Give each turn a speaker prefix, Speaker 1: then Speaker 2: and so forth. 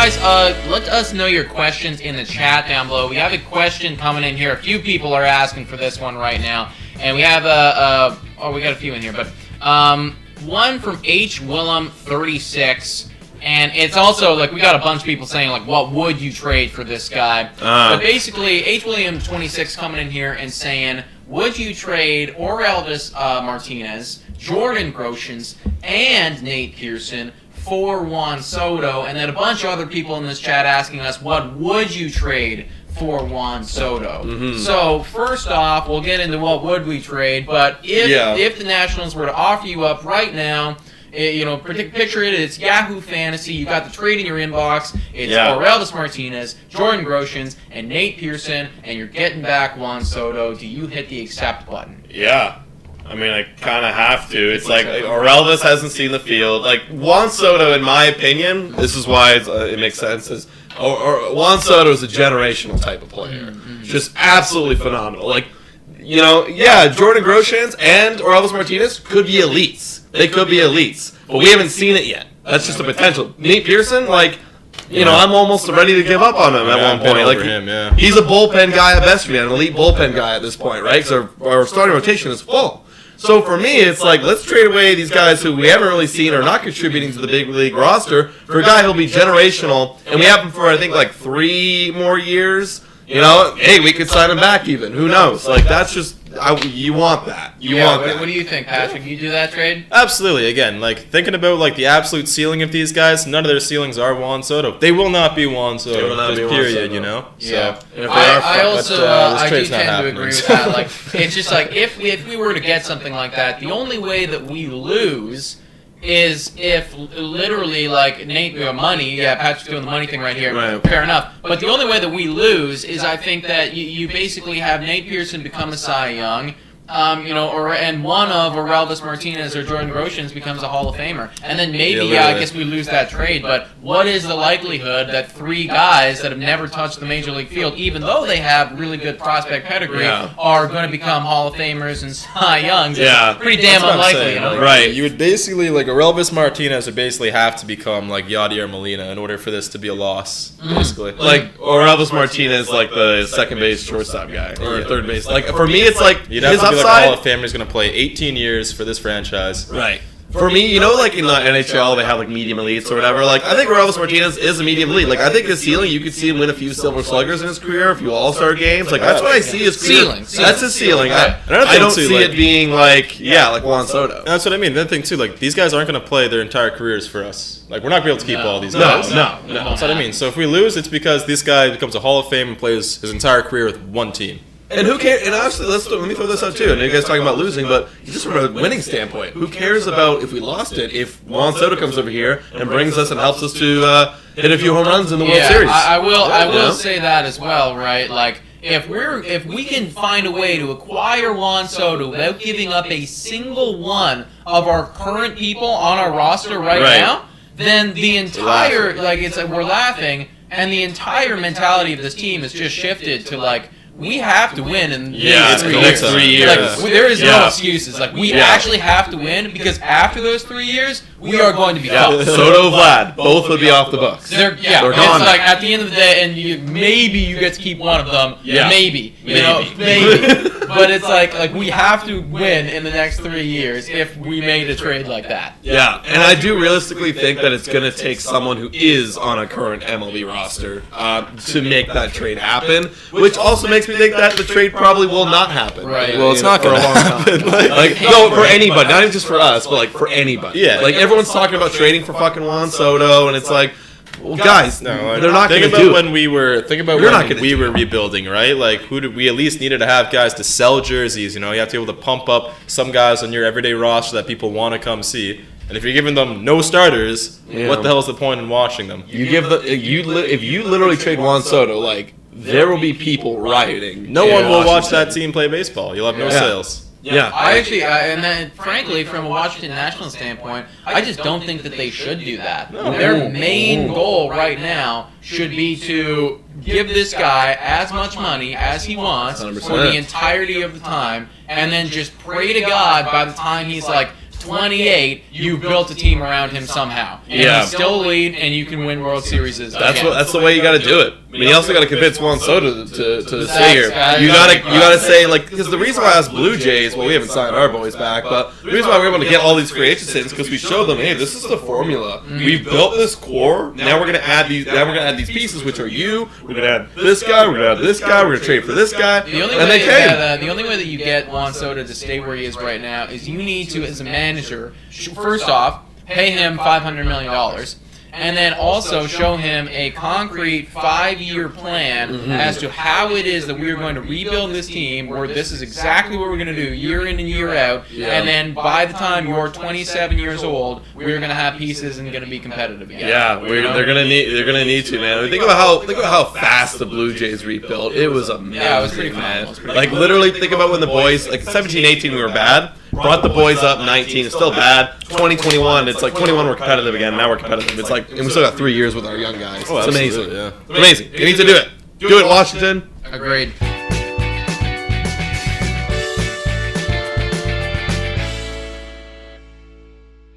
Speaker 1: guys, let us know your questions in the chat down below. We have a question coming in here. A few people are asking for this one right now. And we have we got a few in here, but one from H. Willem 36. And it's also, like, we got a bunch of people saying, like, what would you trade for this guy? But basically, H. William 26 coming in here and saying, would you trade Elvis Martinez, Jordan Groshans, and Nate Pearson for Juan Soto? And then a bunch of other people in this chat asking us, what would you trade for Juan Soto? Mm-hmm. So, first off, we'll get into what would we trade, but if the Nationals were to offer you up right now, picture it, it's Yahoo Fantasy. You got the trade in your inbox. It's Elvis Martinez, Jordan Groshans, and Nate Pearson, and you're getting back Juan Soto. Do you hit the accept button?
Speaker 2: Yeah. I mean, I kind of have to. It's like Elvis hasn't seen the field. Like, Juan Soto, in my opinion, this is why it makes sense, is Juan Soto is a generational type of player. Mm-hmm. Just absolutely phenomenal. Like, Jordan Groshans and Elvis Martinez could be elites. They could be elites, but we haven't seen it yet. That's just a potential. Nate Pearson, I'm almost ready to give up on him at one point. He's a bullpen guy at best, man, an elite bullpen guy at this point, right? Because our starting rotation is full. So for me, it's like, let's trade away these guys who we haven't really seen or not contributing to the big league roster for a guy who'll be generational, and we have him for, I think, 3 more years. Hey, we could sign him back even. Who knows? That's just... you want that. You want that.
Speaker 1: What do you think, Patrick? You do that trade?
Speaker 3: Absolutely. Again, thinking about the absolute ceiling of these guys, none of their ceilings are Juan Soto. They will not be Juan Soto. They will not be period, Juan Soto.
Speaker 1: Yeah. So, I do tend to agree with that. It's just if we were to get something like that, the only way that we lose is if literally Nate money. Yeah, Patrick's doing the money thing right here. Right. Fair enough. But the only way that we lose is I think that you basically have Nate Pearson become a Cy Young, and one of Elvis Martinez or Jordan Groshans becomes a Hall of Famer, and then maybe I guess we lose that trade. But what is the likelihood that 3 guys that have never touched the major league field, even though they have really good prospect pedigree, are going to become Hall of Famers and Cy Youngs? Yeah, pretty damn unlikely.
Speaker 3: Right. You would basically Elvis Martinez would basically have to become Yadier Molina in order for this to be a loss, basically.
Speaker 2: Or Elvis Martinez, the second base shortstop guy or third base. For me, it's
Speaker 3: you'd have to be Hall of Famer is going to play 18 years for this franchise.
Speaker 2: Right. For me, in the NHL, they have medium elites or whatever. I think Elvis Martinez is a medium elite. I think his ceiling, you could see him win a few Silver Sluggers in his career, a few All-Star games. That's what I see his ceiling. That's his ceiling. I don't see it being like Juan Soto.
Speaker 3: That's what I mean. Another thing too, these guys aren't going to play their entire careers for us. We're not going to be able to keep all these guys.
Speaker 2: No.
Speaker 3: That's what I mean. So if we lose, it's because this guy becomes a Hall of Fame and plays his entire career with one team.
Speaker 2: And who cares? And honestly, let me throw this out too. And you guys talking about losing, but just from a winning standpoint, who cares about if we lost it? If Juan Soto comes over here and brings us and helps us to hit a few home runs in the World Series,
Speaker 1: I will say that as well, right? If we can find a way to acquire Juan Soto without giving up a single one of our current people on our roster right now, then the entire we're laughing, and the entire mentality of this team has just shifted to we have to win in the next 3 years. There is no excuses. We actually have to win because after those 3 years, we are going to be gone.
Speaker 2: Soto, Vlad, both would be off the books.
Speaker 1: They're gone. It's at the end of the day, and maybe you get to keep one of them. Yeah. Maybe. But it's we have to win in the next 3 years if we made a trade like that.
Speaker 2: Yeah, and I do realistically think that it's going to take someone who is on a current MLB roster to make that trade happen, which also makes me think that the trade probably will not happen.
Speaker 3: Right. Well, it's not going to happen.
Speaker 2: For anybody, not even just for us, but for anybody. Yeah. Everyone's talking about trading for fucking Juan Soto, and it's well, guys, they're not going to do it.
Speaker 3: Think about when we were rebuilding, right? Who did we at least needed to have guys to sell jerseys? You have to be able to pump up some guys on your everyday roster that people want to come see. And if you're giving them no starters, what the hell is the point in watching them?
Speaker 2: If you literally trade Juan Soto, there will be people rioting.
Speaker 3: No one will watch that team play baseball. You'll have no sales.
Speaker 1: Yeah, I actually, and then frankly, from a Washington Nationals standpoint, I just don't think that they should do that. Their main goal right now should be to give this guy as much money as he wants 100%. For the entirety of the time, and then just pray to God by the time he's 28, you built a team around him somehow. And
Speaker 2: Yeah.
Speaker 1: he's still lead, and you can win World Series.
Speaker 2: That's the way you got to do it. I mean, you also got to convince Juan Soto to stay here.
Speaker 1: That's-
Speaker 2: You gotta say, like, because the reason why us Blue Jays, well, we haven't signed our boys back, but the reason why we're able to get all these free agents in is because we showed them, hey, this is the formula. We've built this core. Now we're gonna add these. Now we're gonna add these pieces, which are you. We're gonna add this guy. We're gonna add this guy. We're gonna trade for this guy.
Speaker 1: The only,
Speaker 2: and
Speaker 1: way
Speaker 2: they came.
Speaker 1: the only way that you get Juan Soto to stay where he is right now is you need to, as a manager, first off, pay him $500 million, and then also show him a concrete 5-year plan as to how it is that we are going to rebuild this team, where this is exactly what we're going to do year in and year out, and then by the time you're 27 years old, we're going to have pieces and going to be competitive again.
Speaker 2: Yeah, they're gonna need to, man. I mean, think about how fast the Blue Jays rebuilt. It was amazing.
Speaker 1: Yeah, it was pretty
Speaker 2: man.
Speaker 1: phenomenal.
Speaker 2: Like literally, think about when the boys, like 17, 18, we were bad. Brought the boys up 19, it's still bad. 2021, it's like 21 we're competitive again. Now we're competitive. It's like, and we still got 3 years with our young guys.
Speaker 3: Oh,
Speaker 2: it's amazing.
Speaker 3: absolutely, yeah.
Speaker 2: Amazing. You need to do it. Do it, Washington.
Speaker 1: Agreed.